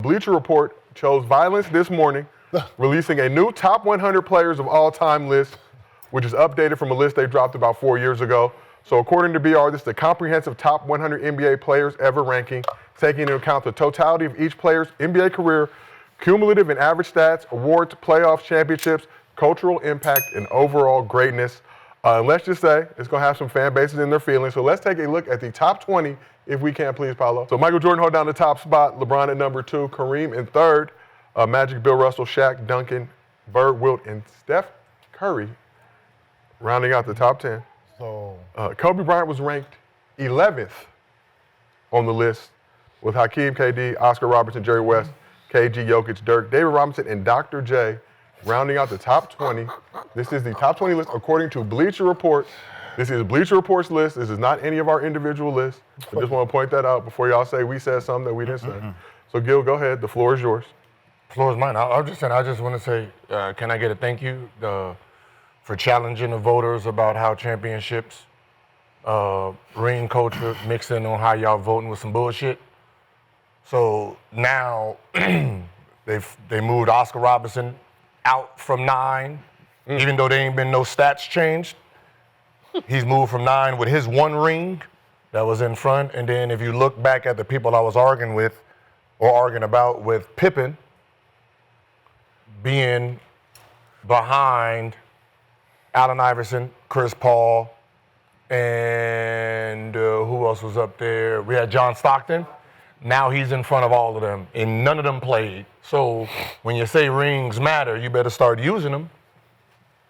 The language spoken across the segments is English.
Bleacher Report chose violence this morning, releasing a new top 100 players of all time list, which is updated from a list they dropped about 4 years ago. So according to BR, this is the comprehensive top 100 NBA players ever ranking, taking into account the totality of each player's NBA career, cumulative and average stats, awards, playoffs, championships, cultural impact, and overall greatness. And let's just say it's going to have some fan bases in their feelings. So let's take a look at the top 20, if we can, please, Paulo. So Michael Jordan hold down the top spot, LeBron at number 2, Kareem in 3rd, Magic, Bill Russell, Shaq, Duncan, Bird, Wilt, and Steph Curry rounding out the top 10. So Kobe Bryant was ranked 11th on the list with Hakeem, KD, Oscar Robertson, Jerry West, KG, Jokic, Dirk, David Robinson, and Dr. J rounding out the top 20. This is the top 20 list according to Bleacher Report. This is Bleacher Report's list. This is not any of our individual lists. I just want to point that out before y'all say we said something that we didn't say. So Gil, go ahead. The floor is yours. Floor is mine. I just want to say, can I get a thank you for challenging the voters about how championships, ring culture mixed in on how y'all voting with some bullshit. So now they moved Oscar Robertson out from 9, even though there ain't been no stats changed. He's moved from 9 with his 1 ring that was in front. And then if you look back at the people I was arguing with or arguing about with Pippen being behind Allen Iverson, Chris Paul, and who else was up there? We had John Stockton. Now he's in front of all of them, and none of them played. So when you say rings matter, you better start using them.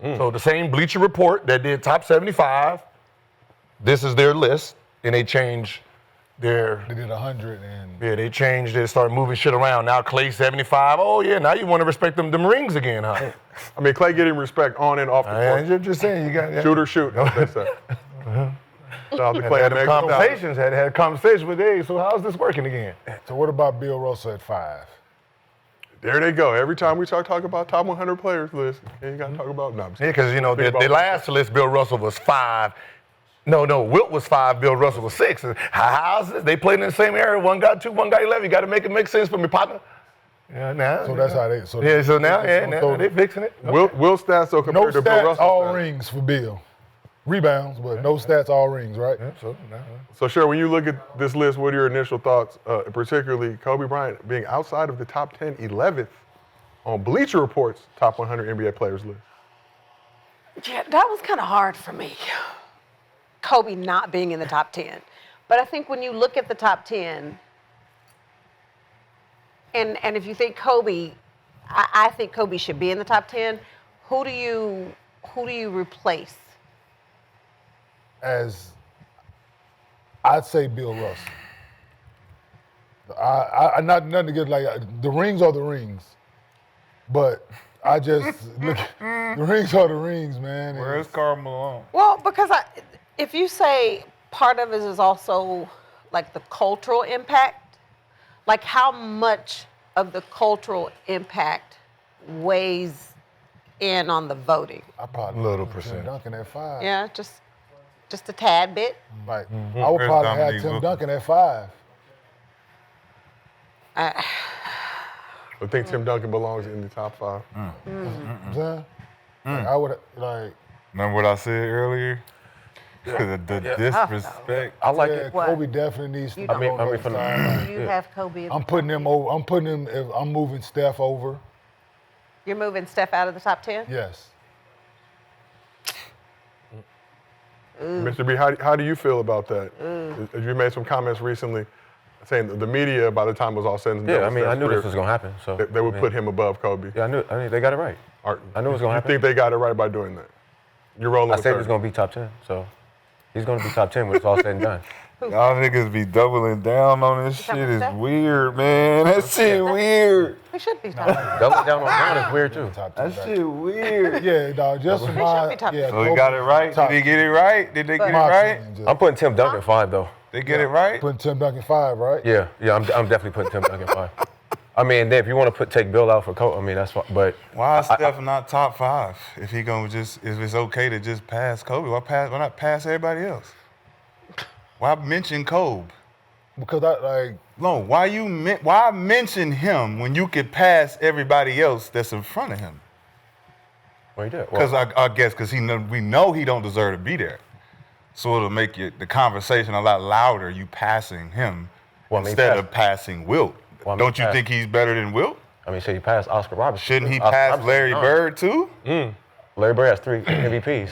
So the same Bleacher Report that did top 75, this is their list, and they changed their... They did 100 and... Yeah, they changed it, started moving shit around. Now Clay 75, oh yeah, now you want to respect them rings again, huh? I mean, Clay getting respect on and off the court. I'm just saying, you got... Shoot or shoot, as they say. Shout out to Clay. Had a conversation with Dave, so how's this working again? So what about Bill Russell at 5? There they go. Every time we talk about top 100 players list, you got to talk about numbers. Yeah, because, you know, the last list, Bill Russell was 5. No, Wilt was 5, Bill Russell was 6. How's this? They played in the same area. One got 2, one got 11. You got to make it make sense for me, partner. Yeah, now. So that's how they... So now they fixing it. Will stats, so compared to Bill stats, Russell. all rings for Bill. Rebounds, but no stats, all rings, right? Yeah, So, Sher, when you look at this list, what are your initial thoughts, particularly Kobe Bryant being outside of the top 10, 11th on Bleacher Report's top 100 NBA players list? Yeah, that was kind of hard for me, Kobe not being in the top 10. But I think when you look at the top 10, and if you think Kobe, I think Kobe should be in the top 10, who do you replace? As I'd say Bill Russell. I not nothing to get like the rings are the rings, but I just look. The rings are the rings, man. Where's Karl Malone? Well, because if you say part of it is also like the cultural impact, like how much of the cultural impact weighs in on the voting? I probably Little put percent. Tim Duncan at 5. Yeah, just a tad bit. Right. I would Where's probably have Dominique Tim Wilkins? Duncan at 5. I think Tim Duncan belongs in the top 5. You know what I'm saying? Like, I would like. Remember what I said earlier? The disrespect. I like Yeah, it. What? Kobe definitely needs to. You be don't- on I mean, that from the- side. You have Kobe. I'm putting him over. I'm moving Steph over. You're moving Steph out of the top 10? Yes. Mr. B, how do you feel about that? You made some comments recently saying that the media, by the time it was all said and done, Yeah, I mean, I knew this was going to happen. So they would put him above Kobe. Yeah, I mean, they got it right. I knew it was gonna happen. You think they got it right by doing that? You're rolling I with said he her. was going to be top 10. So he's going to be top 10 when it's all said and done. Y'all niggas be doubling down on this talking shit. Is about Steph? weird, man. That shit weird. We should be top 10. Doubling down on Brown is weird, too. Top That 10 shit weird. Yeah, dog. Just They my. should be top Yeah, So they got it right? Did they get it right? Did they get it right? I'm putting Tim Duncan 5, though. They get it right? Putting Tim Duncan 5, right? Yeah, I'm definitely putting Tim Duncan 5. I mean, if you want to take Bill out for Kobe, I mean, that's fine. But Why is Steph not top 5? If he gonna if it's okay to just pass Kobe, why not pass everybody else? Why mention Kobe? because I No, why mention him when you could pass everybody else that's in front of him? Well, he did. Because I guess because we know he don't deserve to be there. So it'll make the conversation a lot louder, you passing him instead of passing Wilt. Don't you think he's better than Wilt? I mean, so he passed Oscar Robertson. Shouldn't he pass Larry Bird too? Larry Bird has 3 MVPs.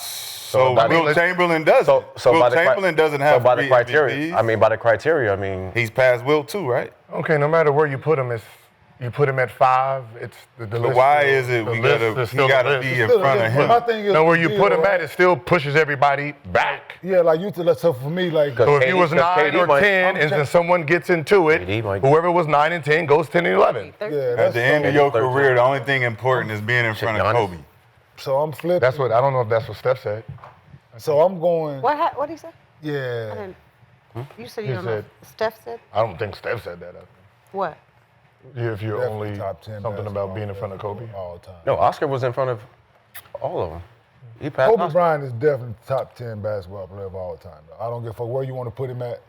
So Wilt Chamberlain doesn't. Wilt Chamberlain doesn't have by the 3 criteria. MVPs. By the criteria, He's passed Wilt too, right? Okay, no matter where you put him, you put him at 5. It's the But list. why is it he gotta be in front of him? My thing is, No, where you put him at, it still pushes everybody back. Yeah, like so for me, like. So if he was 9 KD or might- 10, and then someone gets into it, KD might- whoever was 9 and 10 goes 10 and 11. Yeah, At the end of your 13. career, the only thing important is being in front of Giannis. Kobe. So I'm flipping. That's what I don't know if that's what Steph said. So I'm going. What did he say? Yeah. I didn't. You said He you don't know. said- Steph said I don't think Steph said that. what? If you're Definitely only top 10 something about basketball being in front of player Kobe. all time. No, Oscar was in front of all of them. He passed Kobe Oscar. Bryant is definitely top 10 basketball player of all time. Though. I don't give a fuck where you want to put him at.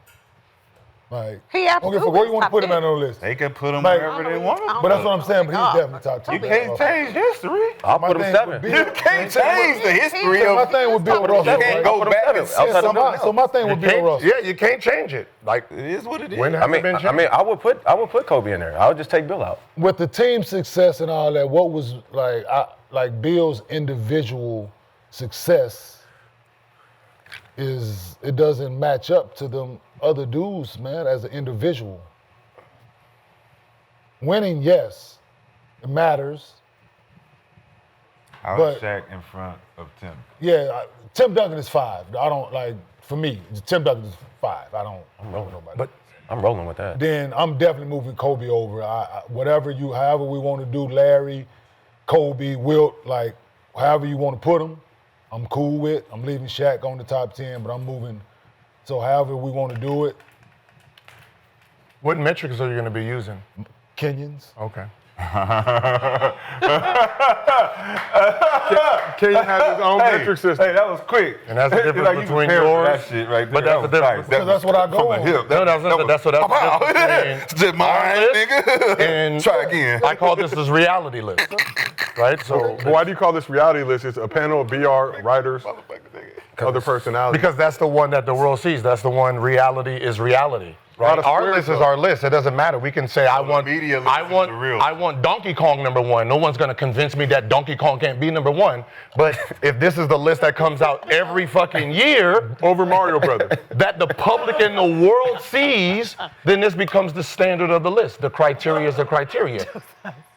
Like, He I don't give a fuck where you want to put him at on the list. They can put him Like- wherever they want. But that's what I'm saying. But he's definitely top 10. You can't change history. I'll My put him thing 7. would be- You can't change the history My of. thing would be with Russell. You can't Right? go back and Outside say of something So my thing would be with Russell. Yeah, you can't change it. Like, It is what it is. when has it been changed? I would put Kobe in there. I would just take Bill out. With the team success and all that, what was like Bill's individual success it doesn't match up to them other dudes, man, as an individual. Winning, yes, it matters. I but- was Shaq in front of Tim. Yeah, Tim Duncan is 5. I don't like, for me, Tim Duncan is 5. I don't know nobody. But I'm rolling with that. Then I'm definitely moving Kobe over. However we want to do, Larry, Kobe, Wilt, like however you want to put them, I'm cool with. I'm leaving Shaq on the top 10, but I'm moving. So however we want to do it, what metrics are you going to be using? Kenyans. Okay. Kenyon has his own metric system. Hey, that was quick. And that's the difference Like you between prepared for yours. That shit right there. But that's the That was difference. tight. Because that's what I go from on. the hip. No, that's the difference between It's just mine, nigga. and Try again. I call this as reality list, right? So But why do you call this reality list? It's a panel of BR writers, other personalities. because that's the one that the world sees. That's the one. Reality is reality. Right? Lot of Our squares, list is though. our list. It doesn't matter. We can say I want media list is the real. I want Donkey Kong number 1. No one's gonna convince me that Donkey Kong can't be number 1. But if this is the list that comes out every fucking year Over Mario Brothers. that the public and the world sees, then this becomes the standard of the list. The criteria is the criteria.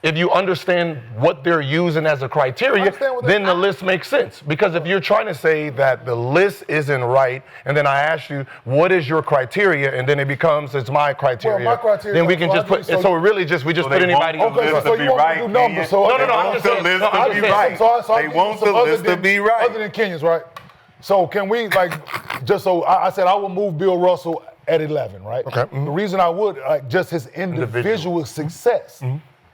If you understand what they're using as a criteria, understand what then the list makes sense. Because if you're trying to say that the list isn't right, and then I ask you, what is your criteria? And then it becomes, it's my criteria. my criteria Then we is can so just I put, do- so- so really just, we just So put they anybody want in Okay, the list so to be you want right, me to do numbers. Kenyon. So No, no, They I'm want just the saying- list no, to I'm be just saying- right. So I They give want you some the other list to than- be right. Other than Kenyans, right? So can we just so I said I would move Bill Russell at 11, right? Okay. Mm-hmm. The reason I would, like, just his individual success.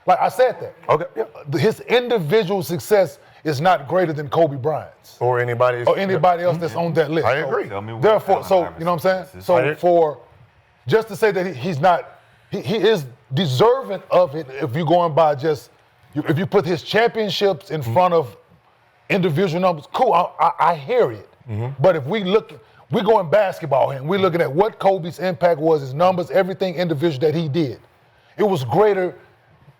Like I said that. Okay. His individual success is not greater than Kobe Bryant's Or anybody. or anybody else that's on that list. I agree. Tell me what Therefore, so Allen you know what I'm saying? Iverson So I- for just to say that he's not, he is deserving of it if you're going by just if you put his championships in front of individual numbers. Cool, I hear it. But if we're going basketball here and we're looking at what Kobe's impact was, his numbers, everything individual that he did, it was greater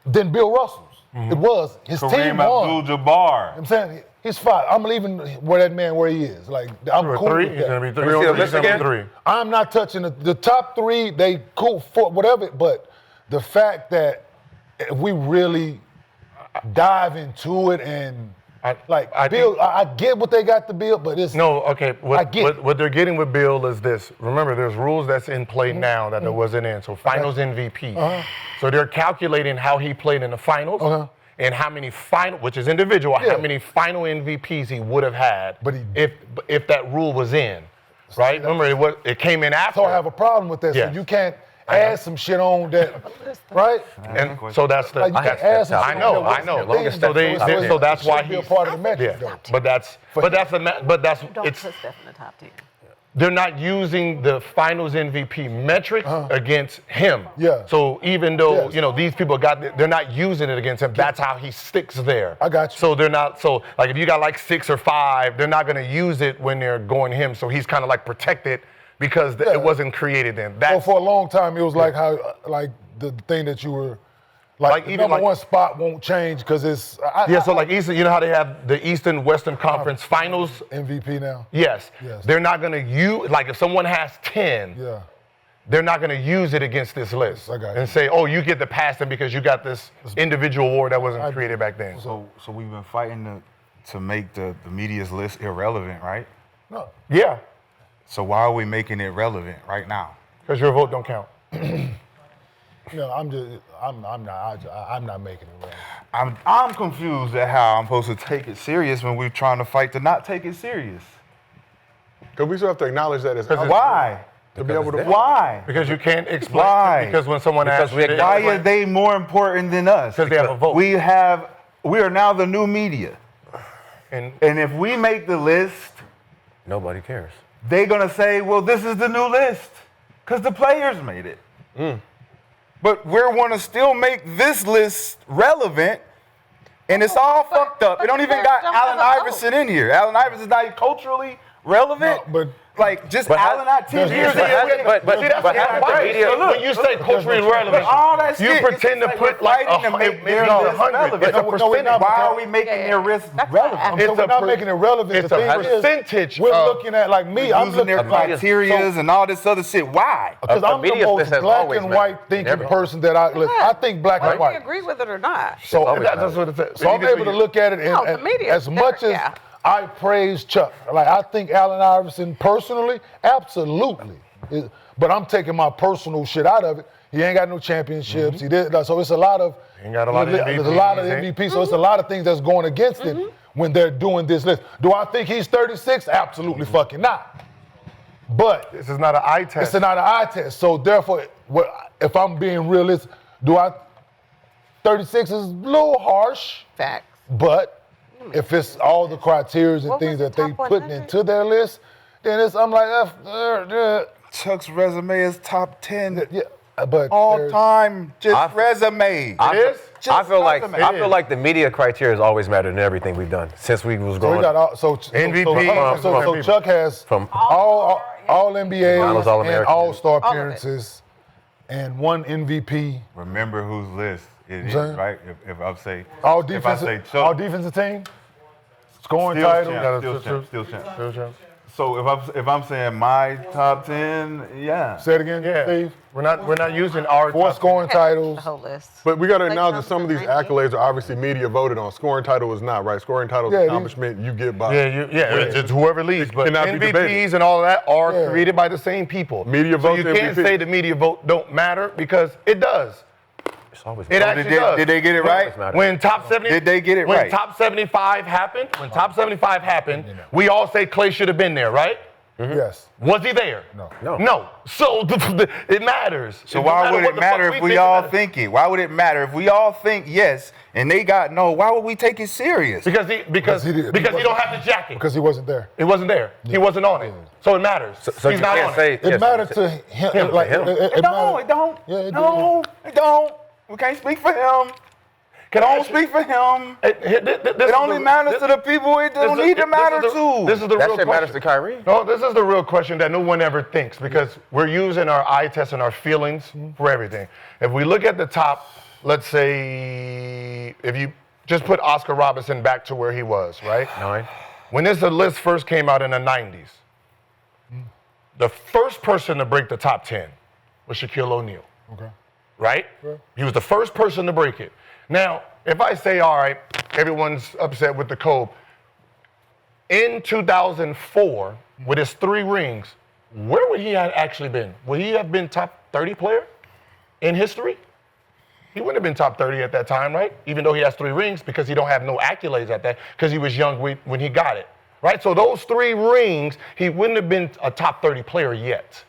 than Bill Russell's. It was. His team Kareem won. Abdul-Jabbar. I'm saying he's 5. I'm leaving where he is. Like I'm Or cool 3. with He's that. gonna be 3. Let me see the list again. 3. I'm not touching the top 3. They cool for whatever, but the fact that if we really dive into it and I build, I get what they got to build, but it's No, okay. I get What they're getting with Bill is this. Remember, there's rules that's in play now that there wasn't in. So finals MVP. So they're calculating how he played in the finals and how many final, which is individual, how many final MVPs he would have had But he- if that rule was in. Right? Remember, it came in after. so I have a problem with that. Yes. So you can't add some shit on that, right? And so that's the. Like you that's, can add some I shit know, on I know. things So so that's why should be a he's part of the metric. yeah. though. But that's Don't it's put Steph in the top 10. they're not using the Finals MVP metric against him. Yeah. So even though Yes. these people they're not using it against him. That's how he sticks there. I got you. So they're not. So like if you got like 6 or 5, they're not going to use it when they're going him. So he's kind of like protected because it wasn't created then. So for a long time, it was like how like the thing that you were. Like the even number one spot won't change because it's so like Eastern, you know how they have the Eastern Western Conference Finals. MVP now. Yes. Yes. They're not going to use, like if someone has 10, Yeah. they're not going to use it against this list I got you. and say, oh, you get to pass them because you got this individual award that wasn't created back then. So we've been fighting to make the media's list irrelevant, right? No. Yeah, So why are we making it relevant right now? because your vote don't count. No, I'm not making it right. I'm confused at how I'm supposed to take it serious when we're trying to fight to not take it serious. Because we still have to acknowledge that it's Why? to be able to. Why? Because you can't explain. Why? Because when someone asks you, Why are they more important than us? Because they have a vote. We are now the new media. And And if we make the list, Nobody cares. they're going to say, well, this is the new list because the players made it. But we're going to still make this list relevant, and it's all fucked up. It don't even got Allen Iverson in here. Allen Iverson is not culturally relevant. No, but like just But Allen not 10 years but ago. hasn't the media- when you say culturally relevant, all that you shit, pretend to it's put we're like fighting to make their list relevant. It's a No, we're percentage. not. Why are we making their risk relevant? So we're not making it relevant. It's The a thing is, percentage. we're of- looking at like me. I'm Using their looking like criterias and all this other shit. Why? because A I'm the media most list has black always and mattered white in thinking everything. person that I think black and Whether white. you agree with it or not. So always That's what it says. So I'm able to look at it No, the and media as is much as different, I praise Chuck, like I think Allen Iverson personally, absolutely. But I'm taking my personal shit out of it. He ain't got no championships. He did so it's a lot of Ain't got a lot of there's a lot of MVPs, MVP. So it's a lot of things that's going against it when they're doing this list. Do I think he's 36? Absolutely fucking not. But This is not an eye test. it's not an eye test. So therefore, if I'm being realistic, 36 is a little harsh, Facts. but if it's all the criteria and What things was that the they top putting 100? into their list, then I'm like, Chuck's resume is top 10 yeah, but all there's- time. Just resume. I Just feel like resume. I feel like the media criteria has always mattered in everything we've done since we was So we growing got up. all, so MVP, so Chuck has From all NBA Finals and All-American. All-Star All of it. appearances and one MVP. Remember whose list it is, Saying? right? If I say All if I say defensive, Chuck, all defensive team, scoring still title. champ, still champ. So if I'm saying my top 10, yeah. Say it again, Yeah. Steve. We're not using our 4 top- scoring The titles. whole list. But we got to Like acknowledge that some of these Thompson, accolades are obviously media voted on. Scoring title is not, right? Scoring title is Yeah, an these- accomplishment you get by. It's whoever leads. But cannot be MVPs debated. and all of that are Yeah. created by the same people. Media so votes you can't MVP. say the media vote don't matter because it does. It's always It actually does. Did they get it right? When top 70, Did they get it when right? top 75 happened, we all say Clay should have been there, right? Yes. Was he there? No. So it matters. So why would it matter if we all think it? Why would it matter if we all think yes and they got no? Why would we take it serious? Because he don't have the jacket. Because he wasn't there. He wasn't there. He wasn't on it. So it matters. So He's you not can't on say it. It mattered to him. Like, him. It don't. It don't. Yeah, it no, it don't. We can't speak for him. Can Don't speak for him. It only matters to the people it don't need to matter to. This is the That real shit matters question. to Kyrie. No, this is the real question that no one ever thinks because we're using our eye test and our feelings for everything. If we look at the top, let's say, if you just put Oscar Robertson back to where he was, right? 9. When this list first came out in the 90s, the first person to break the top 10 was Shaquille O'Neal. Okay. Right? He was the first person to break it. Now, if I say, all right, everyone's upset with the Kobe, in 2004, with his 3 rings, where would he have actually been? Would he have been top 30 player in history? He wouldn't have been top 30 at that time, right? Even though he has 3 rings because he don't have no accolades at that because he was young when he got it, right? So those 3 rings, he wouldn't have been a top 30 player yet,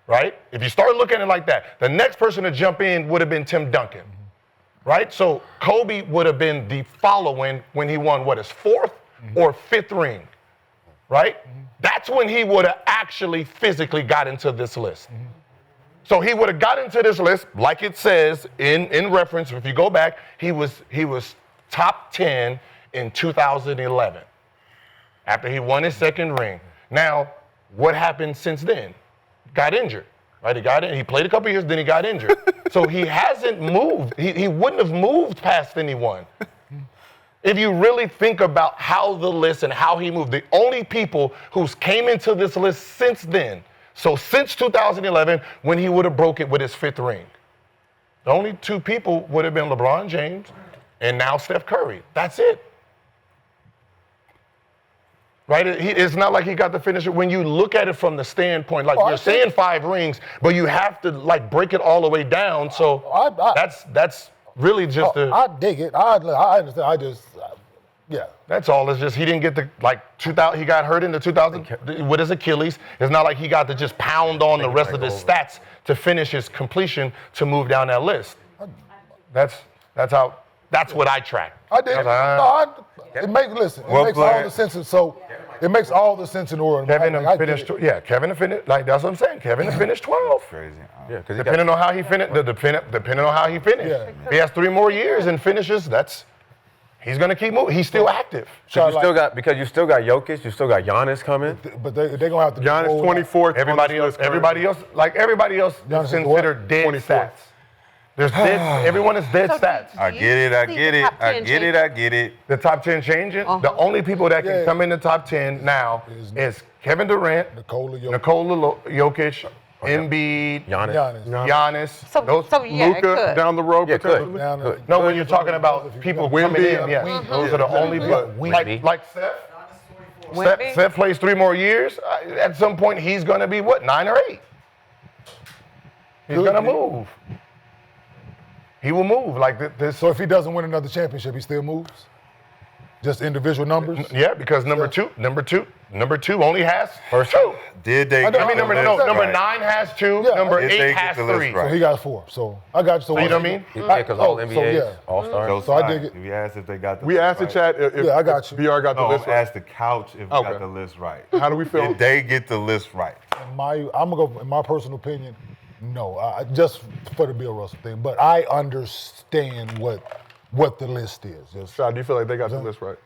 right? If you start looking at it like that, the next person to jump in would have been Tim Duncan, right? So Kobe would have been the following when he won, his 4th or 5th ring, right? That's when he would have actually physically got into this list. So he would have got into this list, like it says in reference, if you go back, he was top 10 in 2011 after he won his second ring. Now, what happened since then? Got injured, right? He played a couple years, then he got injured. So he hasn't moved. He wouldn't have moved past anyone. If you really think about how the list and how he moved, the only people who's came into this list since then, so since 2011, when he would have broke it with his 5th ring, the only 2 people would have been LeBron James and now Steph Curry. That's it. Right? It's not like he got to finish it. When you look at it from the standpoint, like you're saying 5 rings, but you have to like break it all the way down. So that's really just I dig it. I understand. Yeah. That's all. It's just he didn't get the 2000. He got hurt in the 2000 with his Achilles. It's not like he got to just pound on the rest of his stats to finish his completion to move down that list. That's what I track. I dig it. It makes all the sense. So it makes all the sense in the world. Kevin finished. Yeah, Kevin finished. Like that's what I'm saying. Kevin finished 12. Crazy. Yeah, because Depending on how he finished. Depending on how he finished. Yeah. If he has 3 more years and finishes, he's gonna keep moving. He's still active. you still got Jokic, you still got Giannis coming. But they're gonna have to. Giannis 24th. Everybody else is considered dead 24th. stats. There's dead. Everyone is dead stats. I get it. The top 10 changing. The only people that can come in the top 10 now is Kevin Durant, Nikola Jokic, Embiid, Giannis. So yeah, it Luka could. down the road. Yeah, potentially. good. No, when you're talking about people coming in, yes. Those are the only people. Wemby. Like Steph plays 3 more years. At some point, he's going to be, 9 or 8? He's going to move. He will move like this. So if he doesn't win another championship, he still moves? Just individual numbers? Yeah, because number two only has 2. Did they? Number 9 has 2. Yeah, Number Did they 8 get has the list 3. right? So he got 4. So I got you. So You know what I mean? Because all NBAs, all stars. So I dig it. We asked if they got the We list asked the right. chat if I got you. BR got the No, list right. asked the couch if we got the list right. How do we feel? Did they get the list right? I'm gonna go. In my personal opinion, no. Just for the Bill Russell thing, but I understand what the list is. Just Shad, do you feel like they got the list right?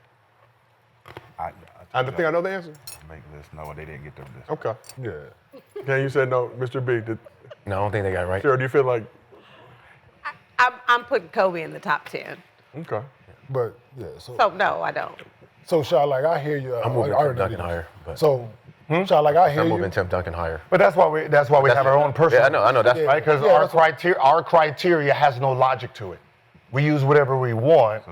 I think I know the answer. Make list. No, they didn't get the list. Okay. yeah. Okay, you said no, Mr. B. No, I don't think they got it right. Sarah, do you feel like? I'm putting Kobe in the top 10. Okay. But yeah. So no, I don't. So Shad, like I hear you. I'm moving Tim Duncan higher. But So Shad, like I hear I'm you. moving Tim Duncan higher. But that's why we have our own personal. Yeah, I know. That's Right? Because our criteria has no logic to it. We use whatever we want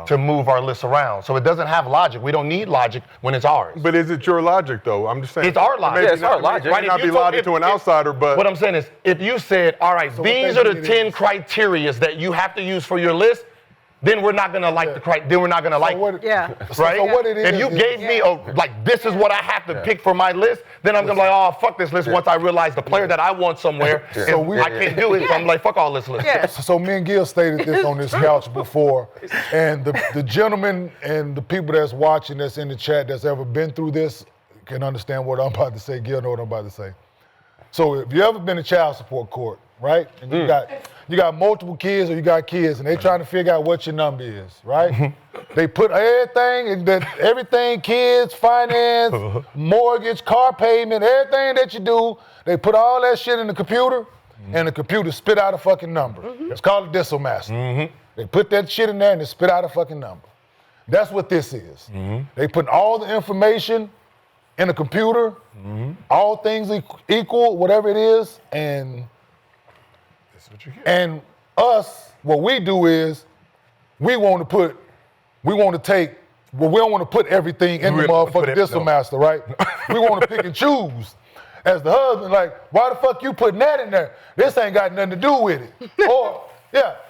to move our list around. So it doesn't have logic. We don't need logic when it's ours. But is it your logic though? I'm just saying. It's our logic. Maybe Yeah, it's our logic. It might not be logic to an outsider, but What I'm saying is, if you said, all right, these what are they the think it 10 is. criteria that you have to use for your list, then we're not gonna like then we're not gonna like it. Yeah. Right? So what it is if you gave me this is what I have to pick for my list, then I'm gonna be like, oh, fuck this list once I realize the player that I want somewhere, I can't do it, so I'm like, fuck all this list. Yeah. So me and Gil stated this on this couch before, and the gentlemen and the people that's watching that's in the chat that's ever been through this can understand what I'm about to say. Gil know what I'm about to say. So if you ever been in child support court, right, and you got multiple kids or you got kids and they trying to figure out what your number is, right? They put everything, kids, finance, mortgage, car payment, everything that you do, they put all that shit in the computer and the computer spit out a fucking number. It's called a decimal master. They put that shit in there and they spit out a fucking number. That's what this is. They put all the information in a computer, all things equal, whatever it is, and us, what we do is we don't want to put everything in the motherfucking decimal master, right? We want to pick and choose. As the husband, like, why the fuck you putting that in there? This ain't got nothing to do with it.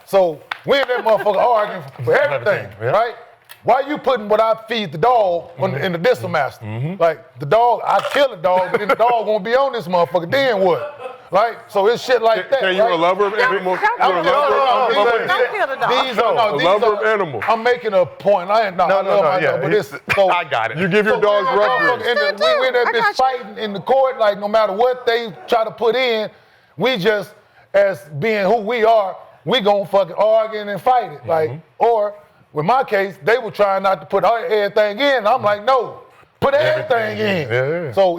So we in that motherfucker arguing for everything, right? Why you putting what I feed the dog in the decimal master? Like, the dog, I kill the dog, but then the dog won't be on this motherfucker, then what? Like, so it's shit like that. Can you're a right? lover of animals? don't You're a kill lover the dog. of Don't kill the dog. These are A lover of animals. I'm making a point. I love my dog, but it's so. I got it. You give your dogs rough And grease. then we in that I got bitch you. fighting in the court, like no matter what they try to put in, we just, as being who we are, we gonna fucking argue and fight it. Like, or in my case, they were trying not to put everything in. I'm like, no, put everything in. Yeah. So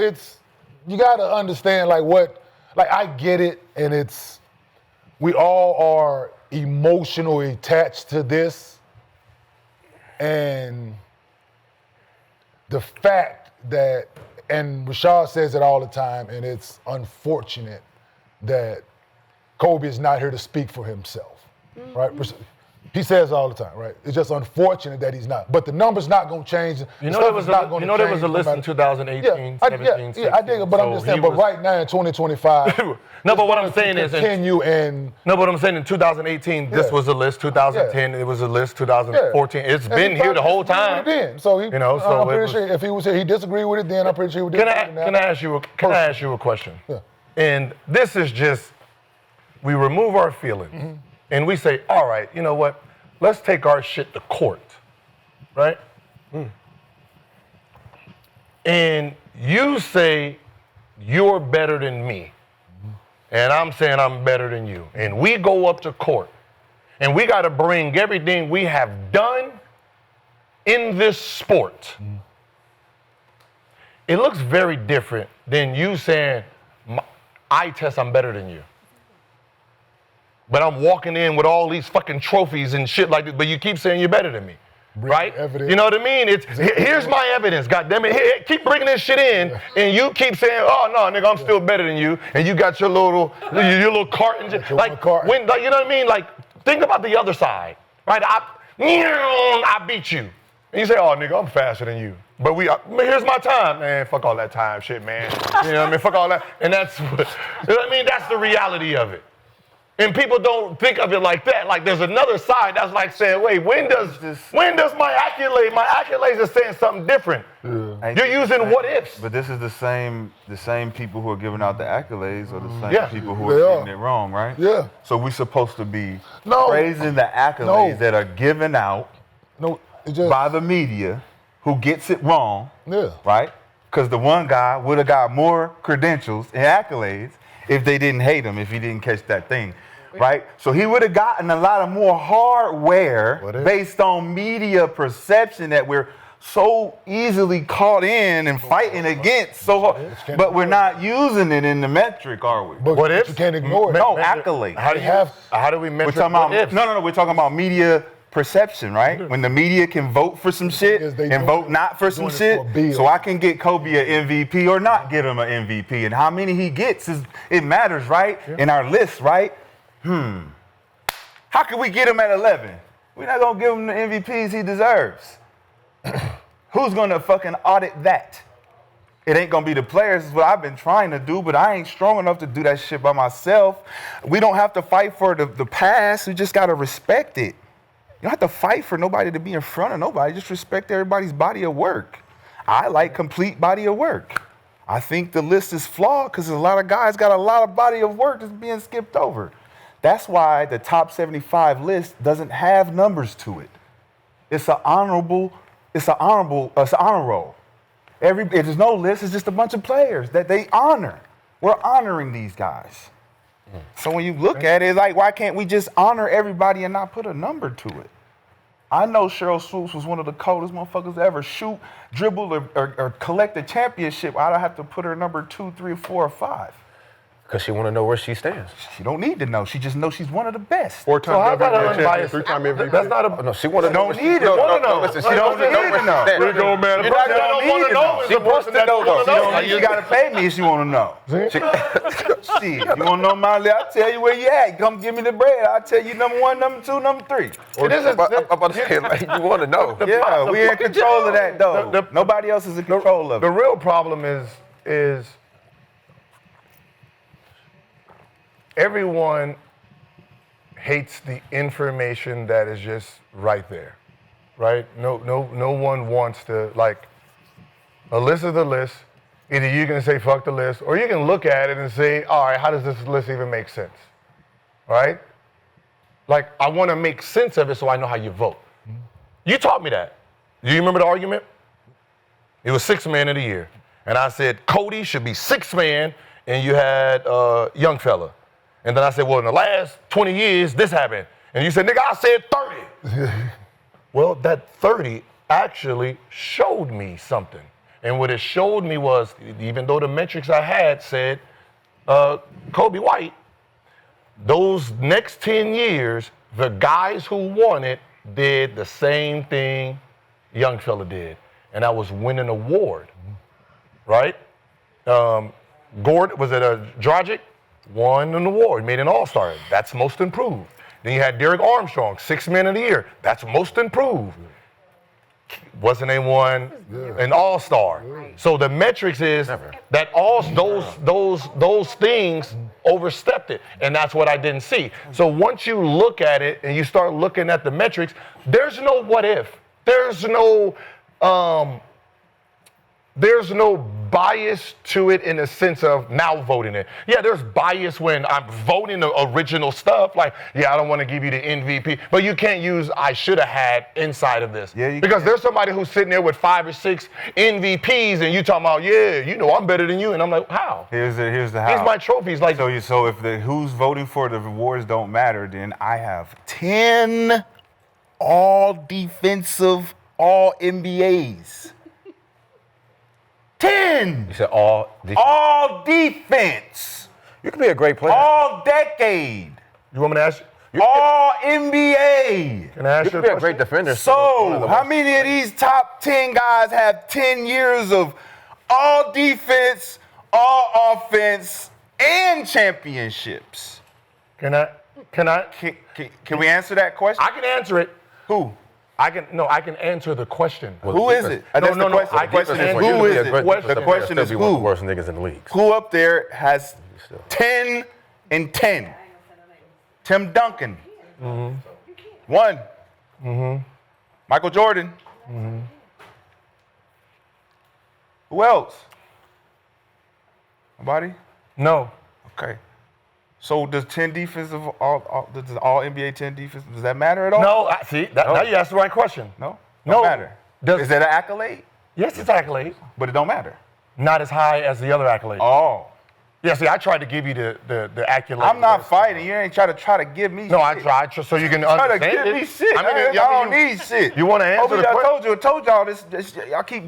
you gotta understand I get it, and we all are emotionally attached to this, and the fact that, and Rashad says it all the time, and it's unfortunate that Kobe is not here to speak for himself, right? He says it all the time, right? It's just unfortunate that he's not. But the number's not going to change. You know, there was a list in 2018, 17, 16. I dig it, but I'm just saying, but right now in 2025, no, but what I'm saying is, continue and no, but what I'm saying in 2018, this was a list. 2010, it was a list. 2014, it's been here the whole time. So You know, so I'm pretty it was- sure if he was here, he disagreed with it. Then I'm pretty sure he would Can disagree. I ask you a question? Yeah. And this is just, we remove our feelings and we say, all right, you know what? Let's take our shit to court, right? And you say you're better than me, and I'm saying I'm better than you, and we go up to court, and we got to bring everything we have done in this sport. It looks very different than you saying, I test I'm better than you. But I'm walking in with all these fucking trophies and shit like this, but you keep saying you're better than me, right? evidence. You know what I mean? Here's my evidence, goddamn it. Here, keep bringing this shit in, and you keep saying, oh no, nigga, I'm still better than you, and you got your little cart and shit. Like, cart. you know what I mean? Like, think about the other side, right? I beat you, and you say, oh nigga, I'm faster than you. But here's my time, man. Fuck all that time shit, man. You know what I mean? Fuck all that, and that's, you know what I mean? That's the reality of it. And people don't think of it like that. Like there's another side that's like saying, wait, when does my accolades are saying something different? Yeah. You're using what ifs. But this is the same people who are giving out the accolades are the same people who They are are. getting it wrong, right? Yeah. So we're supposed to be No. praising the accolades No. that are given out no, it just by the media who gets it wrong, yeah. right? Because the one guy would have got more credentials and accolades if they didn't hate him, if he didn't catch that thing. Right? So he would have gotten a lot of more hardware based on media perception that we're so easily caught in and fighting against so hard. But we're not using it in the metric, are we? But What ifs? you can't ignore it. No, accolades. How do we We're measure talking what about ifs? no, we're talking about media perception, right? When the media can vote for some shit Yes, they and doing vote it- not for some doing it shit, for a bill. so I can get Kobe an MVP or not get him an MVP, and how many he gets it matters, right? In our list, right? How can we get him at 11? We're not gonna give him the MVPs he deserves. Who's gonna fucking audit that? It ain't gonna be the players, is what I've been trying to do, but I ain't strong enough to do that shit by myself. We don't have to fight for the past, we just gotta respect it. You don't have to fight for nobody to be in front of nobody, just respect everybody's body of work. I like complete body of work. I think the list is flawed because a lot of guys got a lot of body of work that's being skipped over. That's why the top 75 list doesn't have numbers to it. It's an honor roll. If there's no list, it's just a bunch of players that they honor. We're honoring these guys. So when you look at it, it's like, why can't we just honor everybody and not put a number to it? I know Cheryl Swoops was one of the coldest motherfuckers to ever shoot, dribble, or collect a championship. I don't have to put her number 2, 3, 4, or 5. Because she want to know where she stands. She don't need to know. She just knows she's one of the best. 4-time So how about WNBA an champion, unbiased? 3-time MVP. That's not a. No, she want to know. Don't need it. Listen, she She don't don't know need where to she know. stands. Way to go, man. The person that don't want to know is She the person that don't want to know. You gotta pay me if you want to know. Shit, you want to know my list? I'll tell you where you at. Come give me the bread. I'll tell you number 1, number 2, number 3. I'm about to say, like, you want to know. Yeah, we in control of that though. Nobody else is in control of The it. real problem is everyone hates the information that is just right there, right? No one wants to, like, a list is a list. Either you can say fuck the list, or you can look at it and say, all right, how does this list even make sense? Right? Like, I want to make sense of it so I know how you vote. You taught me that. Do you remember the argument? It was sixth man of the year. And I said, Cody should be sixth man, and you had young fella. And then I said, well, in the last 20 years, this happened. And you said, nigga, I said 30. Well, that 30 actually showed me something. And what it showed me was, even though the metrics I had said Kobe White, those next 10 years, the guys who won it did the same thing young fella did. And that was win an award, right? Gordon, was it Dragic? Won an award, made an all-star. That's most improved. Then you had Derek Armstrong, sixth man of the year. That's most improved. Wasn't they one an all-star? So the metrics is that all those things overstepped it, and that's what I didn't see. So once you look at it and you start looking at the metrics, there's no what if. There's no bias to it in the sense of now voting it. Yeah, there's bias when I'm voting the original stuff. Like, yeah, I don't want to give you the MVP, but you can't use I should have had inside of this. Yeah, because there's somebody who's sitting there with 5 or 6 MVPs, and you talking about, yeah, you know I'm better than you, and I'm like, how? Here's the how. These my trophies. Like, So if the who's voting for the awards don't matter, then I have 10 all defensive all NBAs. 10. You said all defense. All defense. You could be a great player. All decade. you want me to ask you? All NBA. Can I ask You you could a be a question? great defender. So, how many of these top 10 guys have 10 years of all defense, all offense, and championships? Can I? Can we answer that question? I can answer it. Who? I can answer the question. Who is it? No, That's no, the no, question. I The question can is answer who it. is it? The question is Still be one of the who? worst niggas in the league. Who up there has 10 and 10? Tim Duncan. Mm-hmm. 1. Mm-hmm. Michael Jordan. Mm-hmm. Who else? Nobody? No. Okay. So does 10 defensive does all NBA 10 defense, does that matter at all? No, now you asked the right question. No? No. Don't matter. Does- Is that an accolade? Yes, it's accolade. But it don't matter. Not as high as the other accolades. Oh. Yeah, see, I tried to give you the accolade. I'm not fighting. You ain't trying to give me No, shit. I tried so you can Try to understand give it. me shit. I don't need shit. You want to answer the question? I told y'all this. Y'all keep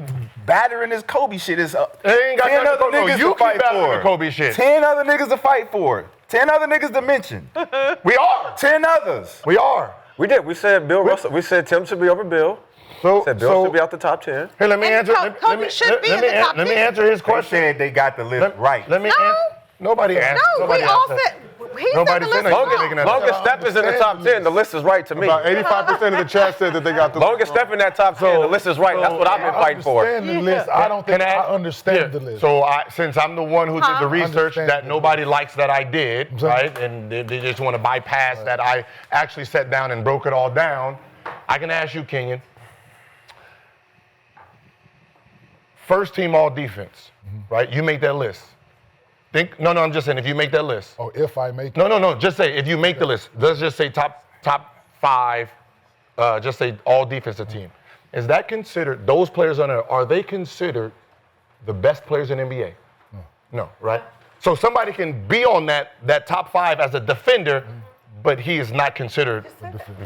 battering this Kobe shit. It's It ain't got 10 nothing to other do- no, niggas you to keep fight battling for. the Kobe shit. 10 other niggas to fight for. 10 other niggas to mention. We are. 10 others. We are. We did. We said Bill Russell. We said Tim should be over Bill. So, Said Bill should be out the top 10. Here, let me And answer. Kobe should be in the top Let me 10. answer his They question. said they got the list right. Let me. No. Nobody asked. No, nobody we all asked that. said he Nobody said said the that. list Long as- wrong. No, Long as Steph is in the top 10, the list is right to me. About 85% of the chat said that they got the Long as Steph in that top 10, the list is right. That's what I've been I fighting for. understand the list. I don't think Can I understand yeah. the list. So since I'm the one who did the research Understand that the nobody likes that I did, Exactly. right? And they just want to bypass that I actually sat down and broke it all down. I can ask you, Kenyon. First team all defense, right? You make that list. No, I'm just saying if you make that list. Oh, if I make it. No. Just say if you make the list. Let's just say top 5. Just say all defensive team. Is that considered? Those players on there, are they considered the best players in NBA? No, right? So somebody can be on that top 5 as a defender, but he is not considered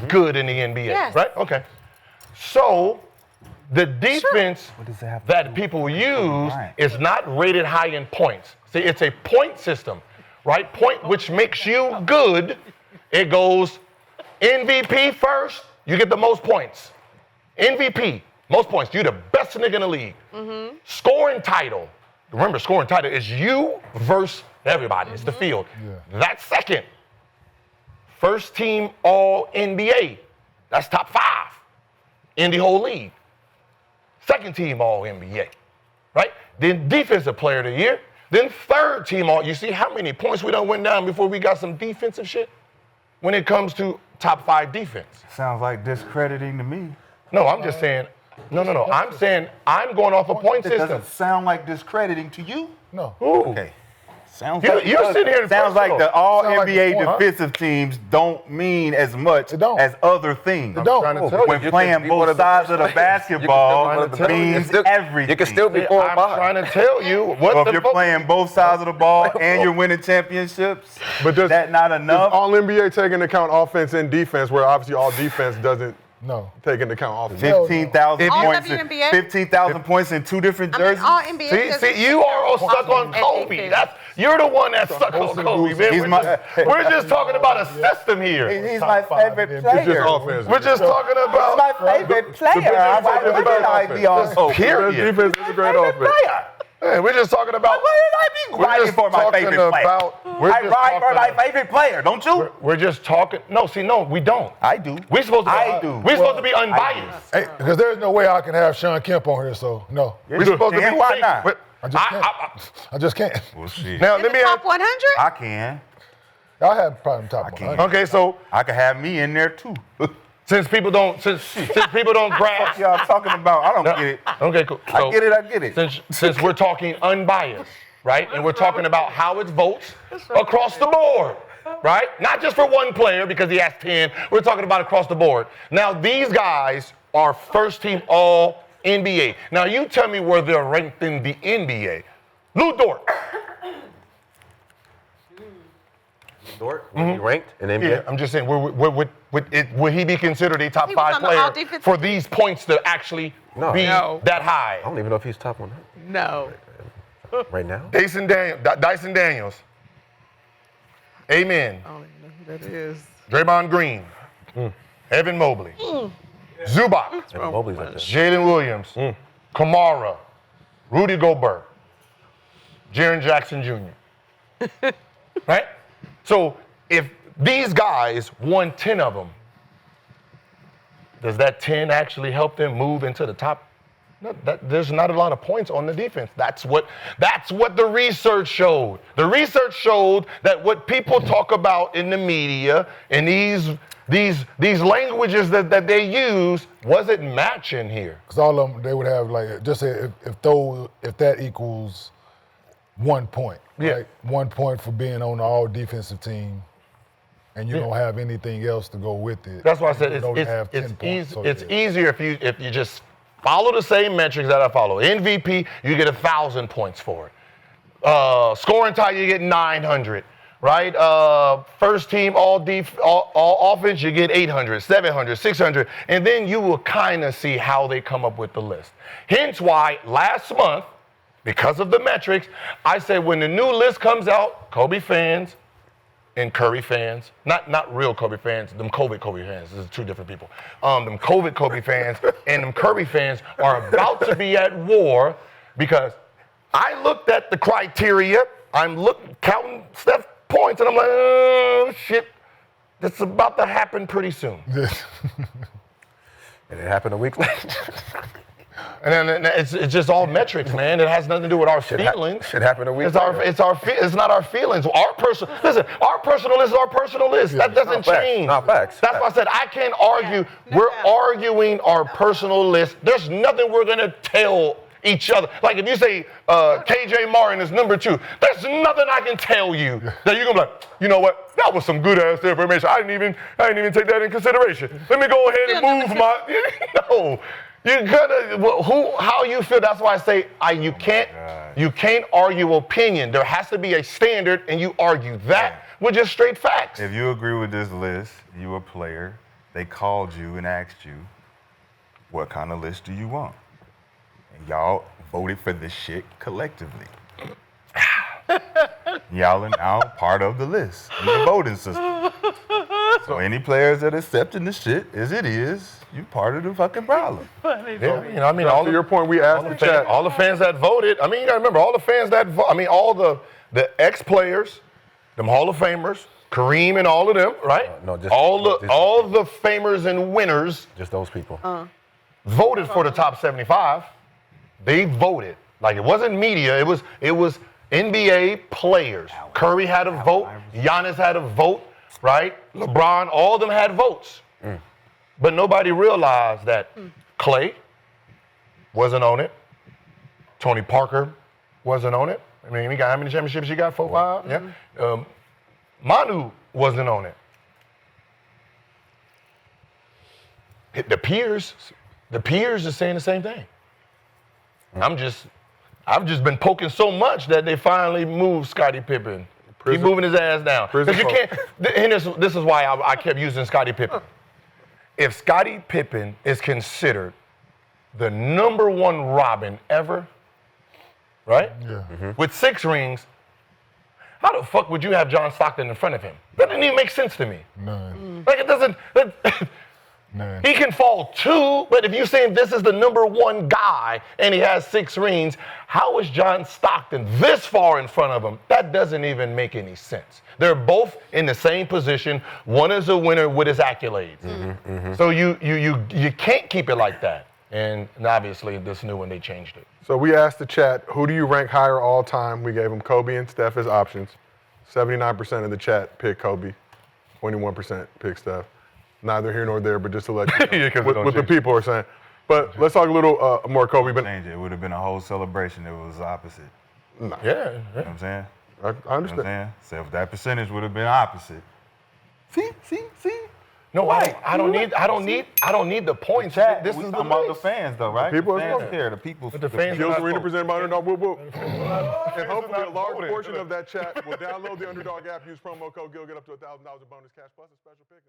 good in the NBA, Yes. right? Okay. So the defense that people use is not rated high in points. See, it's a point system, right? Point, which makes you good. It goes MVP first, you get the most points. MVP, most points. You're the best nigga in the league. Scoring title. Remember, scoring title is you versus everybody. It's the field. That's second. First team all NBA. That's top 5 in the whole league. Second team all NBA, right? Then defensive player of the year. Then third team all. You see how many points we done went down before we got some defensive shit? When it comes to top 5 defense. Sounds like discrediting to me. No, I'm just saying, No. I'm saying I'm going off a point It system. doesn't sound like discrediting to you. No. Okay. Sounds You- like you're sitting here in sounds like personal. the all Sound like NBA the point, huh? defensive teams don't mean as much It don't. as other things. It don't. trying to tell you. When You playing can be one both of the sides of the best players. basketball You can still be one of the means best. everything. You can still be 4 or I'm 5. trying to tell you what So the if you're fuck- playing both sides of the ball and you're winning championships, But does that not enough? all NBA take into account offense and defense, where obviously all defense doesn't No. take into account offense? 15,000 All points. WNBA? 15,000 points in 2 different I mean, jerseys. all NBA. See, doesn't you are all stuck on and Kobe. defense. You're the one that's stuck on Kobe, man. He's We're just talking about a system here. He's Top my 5 favorite in player. It's just offense. We're just talking He's about my favorite player. difference Why is wouldn't I offense. be on Kobe? period. Defense is a great offense. Man, we're just talking about. Why would I be We're riding just for my talking favorite player? about. We're I just ride for talking my about- favorite player, don't you? We're just talking. No, we don't. I do. We're supposed to. I do. We're supposed to be unbiased. Hey, because there's no way I can have Sean Kemp on here, so no. We're supposed to be. And why not? I just can't. I just can't. We'll see. Now In let the me top ask. 100? I can. I have probably top can't. 100. Okay, so I can have me in there too. since people don't grasp. Y'all talking about? I don't get it. Okay, cool. I get it. I get it. Since we're talking unbiased, right, and we're talking about how it votes across the board, right? Not just for one player because he has 10. We're talking about across the board. Now these guys are first team All NBA. Now you tell me where they're ranked in the NBA. Lou Dort. Dort, was he ranked in NBA? Yeah, I'm just saying, would he be considered a top He was 5 on the player all-defensive- for these points to actually No. be No. that high? I don't even know if he's top 100 No. right now. Dyson Daniels. Amen. I don't even know who that is. Draymond Green. Evan Mobley. Zubac. And Mobley's up there. Jalen Williams. Kamara. Rudy Gobert. Jaren Jackson Jr. Right? So if these guys won 10 of them, does that 10 actually help them move into the top? No, there's not a lot of points on the defense. That's what the research showed. The research showed that what people talk about in the media and these languages that they use wasn't matching here. Because all of them, they would have like, just say if that equals 1 point. Yeah. Right? 1 point for being on the all defensive team, and you don't have anything else to go with it. That's why I said You don't have 10 points, so it's yeah. easier if you just follow the same metrics that I follow. MVP, you get 1,000 points for it. Scoring tie, you get 900. Right? First team all offense, you get 800, 700, 600, and then you will kind of see how they come up with the list. Hence why last month, because of the metrics, I said when the new list comes out, Kobe fans and Curry fans, not real Kobe fans, them COVID Kobe fans, this is 2 different people. Them COVID Kobe fans and them Curry fans are about to be at war because I looked at the criteria, I'm counting Steph points, and I'm like, oh, shit, that's about to happen pretty soon. And it happened a week later. And then it's just all metrics, man. It has nothing to do with our feelings. Shit happened a week It's later. it's not our feelings. Our personal list is our personal list. That doesn't facts. change. Not facts. That's why I said I can't argue. We're arguing our personal list. There's nothing we're gonna tell each other. Like if you say KJ Martin is number 2, there's nothing I can tell you that you're gonna be like, you know what? That was some good ass information. I didn't even take that in consideration. Let me go ahead and move my no. You gotta how you feel. That's why I say you can't argue opinion. There has to be a standard, and you argue that with just straight facts. If you agree with this list, you a player. They called you and asked you, what kind of list do you want? And y'all voted for this shit collectively. Y'all are now part of the list in the voting system. So any players that accepting the shit as it is, you part of the fucking problem. Yeah, you know, I mean, To your point, we asked the chat. all the fans that voted. I mean, you gotta remember, all the fans that all the ex-players, them Hall of Famers, Kareem and all of them, right? No, just all the famers and winners Just those people. voted for the top 75. They voted. Like it wasn't media. It was NBA players. Curry had a vote. Giannis had a vote. Right? LeBron. All of them had votes. But nobody realized that Clay, wasn't on it. Tony Parker wasn't on it. I mean, he got how many championships you got? 4, 5? Yeah. Manu wasn't on it. The peers are saying the same thing. I've just been poking so much that they finally moved Scottie Pippen. He's moving his ass down. Because you can't. And this is why I kept using Scottie Pippen. If Scottie Pippen is considered the #1 Robin ever, right? Yeah. With 6 rings, how the fuck would you have John Stockton in front of him? That didn't even make sense to me. None. Like it doesn't. None. He can fall 2, but if you're saying this is the #1 guy and he has 6 rings, how is John Stockton this far in front of him? That doesn't even make any sense. They're both in the same position. One is a winner with his accolades. So you can't keep it like that. And obviously this new one, they changed it. So we asked the chat, who do you rank higher all time? We gave them Kobe and Steph as options. 79% of the chat picked Kobe. 21% picked Steph. Neither here nor there, but just to let you know what the people are saying. But let's talk a little more Kobe. Change it. It would have been a whole celebration if it was opposite. Yeah. You know what I'm saying? I You know what I'm understand. saying? So if that percentage would have been opposite. See? No, I don't need the points. This we is talking the about the list. fans, though, right? people the are fans voting. care. The people. the fans Gilbert are Arena voting. presented by Underdog. Whoop, whoop. And hopefully a not large voting. portion of that chat will download the Underdog app, use promo code GIL, get up to $1,000 of bonus cash plus a special pick.